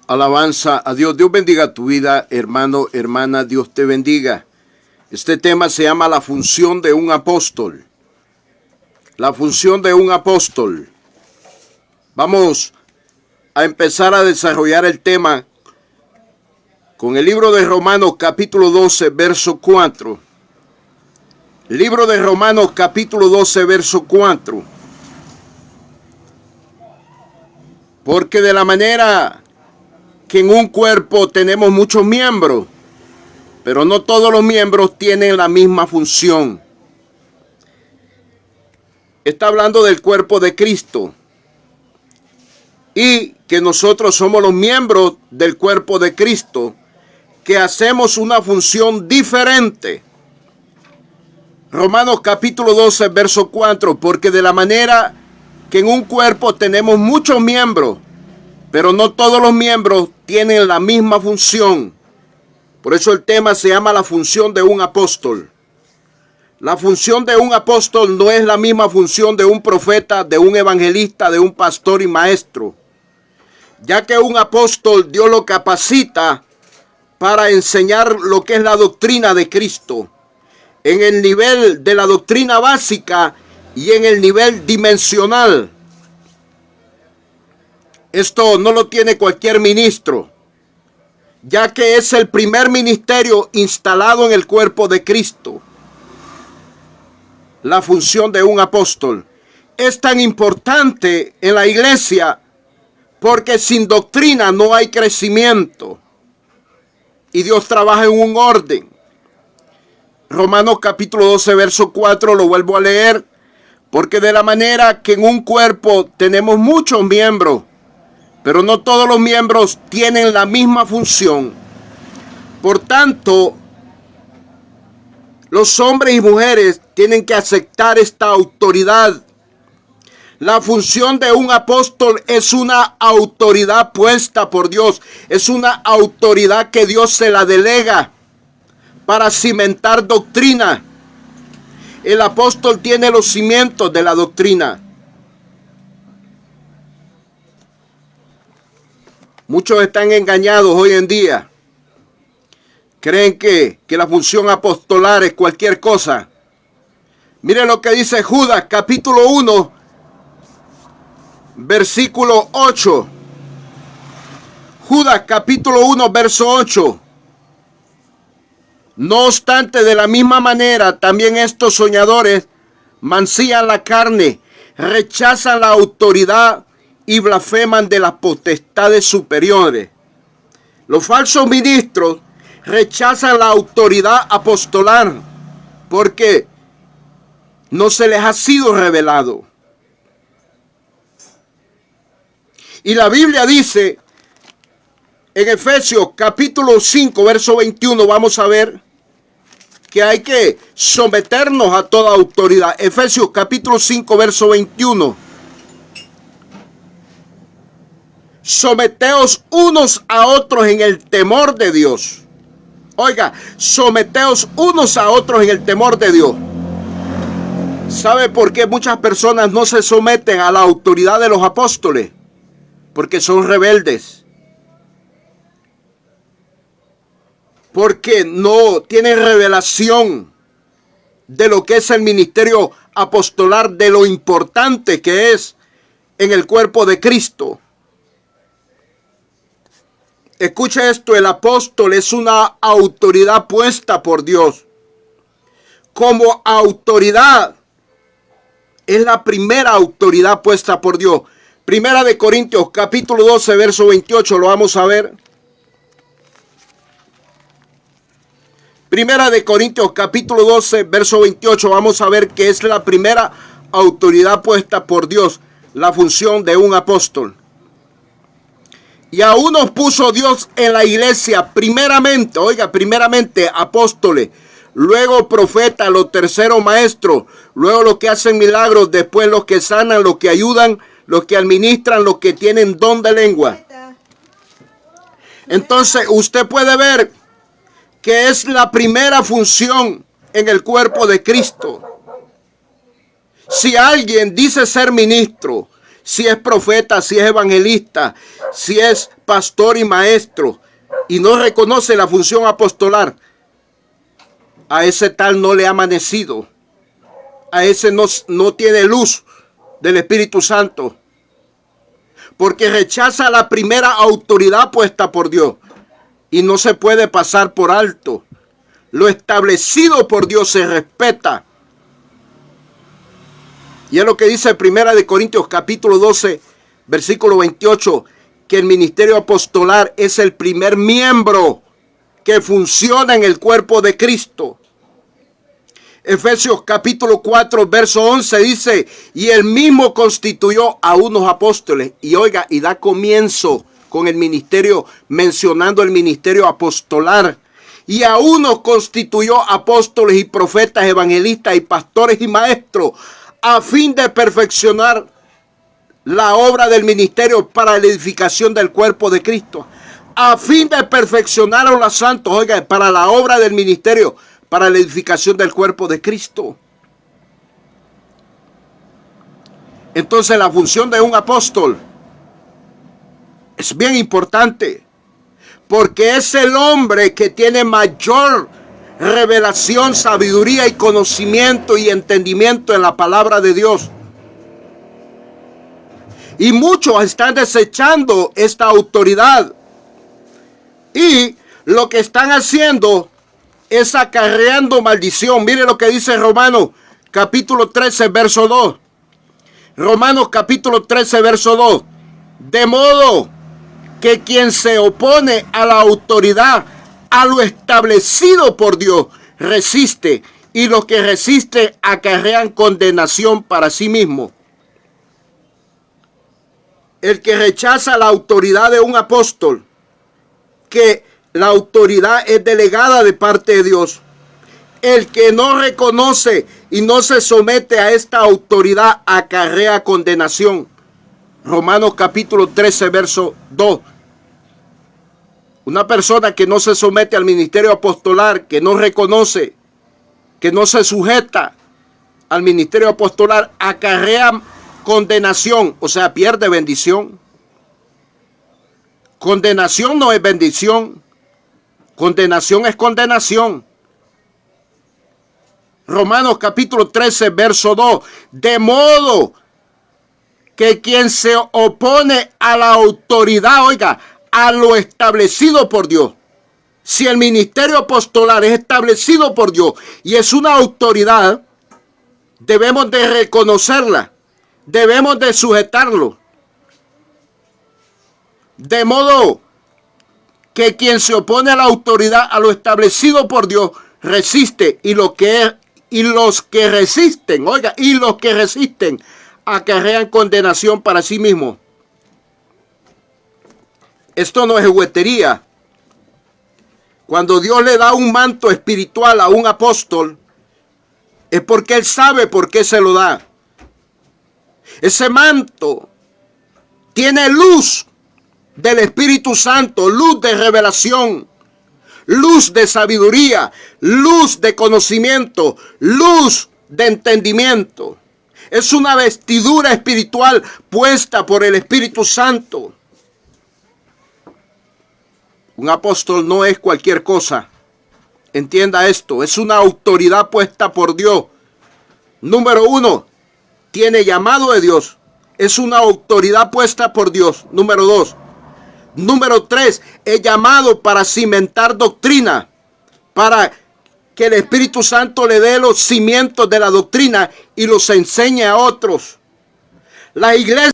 Alabanza a Dios. Dios bendiga tu vida, hermano, hermana. Dios te bendiga. Este tema se llama la función de un apóstol. La función de un apóstol. Vamos a empezar a desarrollar el tema con el libro de Romanos capítulo 12, verso 4. Libro de Romanos capítulo 12, verso 4. Porque de la manera que en un cuerpo tenemos muchos miembros, pero no todos los miembros tienen la misma función. Está hablando del cuerpo de Cristo y que nosotros somos los miembros del cuerpo de Cristo, que hacemos una función diferente. Romanos capítulo 12, verso 4, porque de la manera que en un cuerpo tenemos muchos miembros, pero no todos los miembros tienen la misma función. Por eso el tema se llama la función de un apóstol. La función de un apóstol no es la misma función de un profeta, de un evangelista, de un pastor y maestro. Ya que un apóstol Dios lo capacita para enseñar lo que es la doctrina de Cristo, en el nivel de la doctrina básica y en el nivel dimensional. Esto no lo tiene cualquier ministro, ya que es el primer ministerio instalado en el cuerpo de Cristo. La función de un apóstol es tan importante en la iglesia porque sin doctrina no hay crecimiento y Dios trabaja en un orden. Romanos capítulo 12, verso 4, lo vuelvo a leer. Porque de la manera que en un cuerpo tenemos muchos miembros, pero no todos los miembros tienen la misma función. Por tanto, los hombres y mujeres tienen que aceptar esta autoridad. La función de un apóstol es una autoridad puesta por Dios. Es una autoridad que Dios se la delega para cimentar doctrina. El apóstol tiene los cimientos de la doctrina. Muchos están engañados hoy en día. Creen que la función apostolar es cualquier cosa. Miren lo que dice Judas, capítulo 1, versículo 8. Judas, capítulo 1, verso 8. No obstante, de la misma manera, también estos soñadores mancillan la carne, rechazan la autoridad y blasfeman de las potestades superiores. Los falsos ministros rechazan la autoridad apostolar porque no se les ha sido revelado. Y la Biblia dice en Efesios capítulo 5, verso 21, vamos a ver que hay que someternos a toda autoridad. Efesios capítulo 5, verso 21. Someteos unos a otros en el temor de Dios. Oiga, someteos unos a otros en el temor de Dios. ¿Sabe por qué muchas personas no se someten a la autoridad de los apóstoles? Porque son rebeldes. Porque no tienen revelación de lo que es el ministerio apostolar, de lo importante que es en el cuerpo de Cristo. Escucha esto, el apóstol es una autoridad puesta por Dios. Como autoridad, es la primera autoridad puesta por Dios. Primera de Corintios, capítulo 12, verso 28, lo vamos a ver. Primera de Corintios, capítulo 12, verso 28, vamos a ver que es la primera autoridad puesta por Dios, la función de un apóstol. Y a unos puso Dios en la iglesia, primeramente, oiga, primeramente apóstoles, luego profetas, los terceros maestros, luego los que hacen milagros, después los que sanan, los que ayudan, los que administran, los que tienen don de lengua. Entonces usted puede ver que es la primera función en el cuerpo de Cristo. Si alguien dice ser ministro, si es profeta, si es evangelista, si es pastor y maestro, y no reconoce la función apostolar, a ese tal no le ha amanecido. A ese no tiene luz del Espíritu Santo. Porque rechaza la primera autoridad puesta por Dios. Y no se puede pasar por alto. Lo establecido por Dios se respeta. Y es lo que dice 1 Corintios capítulo 12, versículo 28, que el ministerio apostolar es el primer miembro que funciona en el cuerpo de Cristo. Efesios capítulo 4, verso 11 dice, y él mismo constituyó a unos apóstoles. Y oiga, y da comienzo con el ministerio, mencionando el ministerio apostolar. Y a unos constituyó apóstoles y profetas, evangelistas y pastores y maestros, a fin de perfeccionar la obra del ministerio para la edificación del cuerpo de Cristo. A fin de perfeccionar a los santos, oiga, para la obra del ministerio, para la edificación del cuerpo de Cristo. Entonces la función de un apóstol es bien importante, porque es el hombre que tiene mayor revelación, sabiduría y conocimiento y entendimiento en la palabra de Dios. Y muchos están desechando esta autoridad. Y lo que están haciendo es acarreando maldición. Mire lo que dice Romanos capítulo 13, verso 2. Romanos capítulo 13, verso 2. De modo que quien se opone a la autoridad, a lo establecido por Dios, resiste. Y los que resisten acarrean condenación para sí mismo. El que rechaza la autoridad de un apóstol, que la autoridad es delegada de parte de Dios. El que no reconoce y no se somete a esta autoridad acarrea condenación. Romanos capítulo 13, verso 2. Una persona que no se somete al ministerio apostolar, que no reconoce, que no se sujeta al ministerio apostolar, acarrea condenación, o sea, pierde bendición. Condenación no es bendición. Condenación es condenación. Romanos capítulo 13, verso 2. De modo que quien se opone a la autoridad, oiga, a lo establecido por Dios. Si el ministerio apostolar es establecido por Dios y es una autoridad, debemos de reconocerla. Debemos de sujetarlo. De modo que quien se opone a la autoridad, a lo establecido por Dios, resiste. Y los que resisten, oiga, y los que resisten acarrean condenación para sí mismos. Esto no es juguetería. Cuando Dios le da un manto espiritual a un apóstol, es porque Él sabe por qué se lo da. Ese manto tiene luz del Espíritu Santo, luz de revelación, luz de sabiduría, luz de conocimiento, luz de entendimiento. Es una vestidura espiritual puesta por el Espíritu Santo. Un apóstol no es cualquier cosa. Entienda esto, es una autoridad puesta por Dios. Número 1, tiene llamado de Dios. Es una autoridad puesta por Dios. Número 2. Número 3, es llamado para cimentar doctrina, para que el Espíritu Santo le dé los cimientos de la doctrina y los enseñe a otros. La iglesia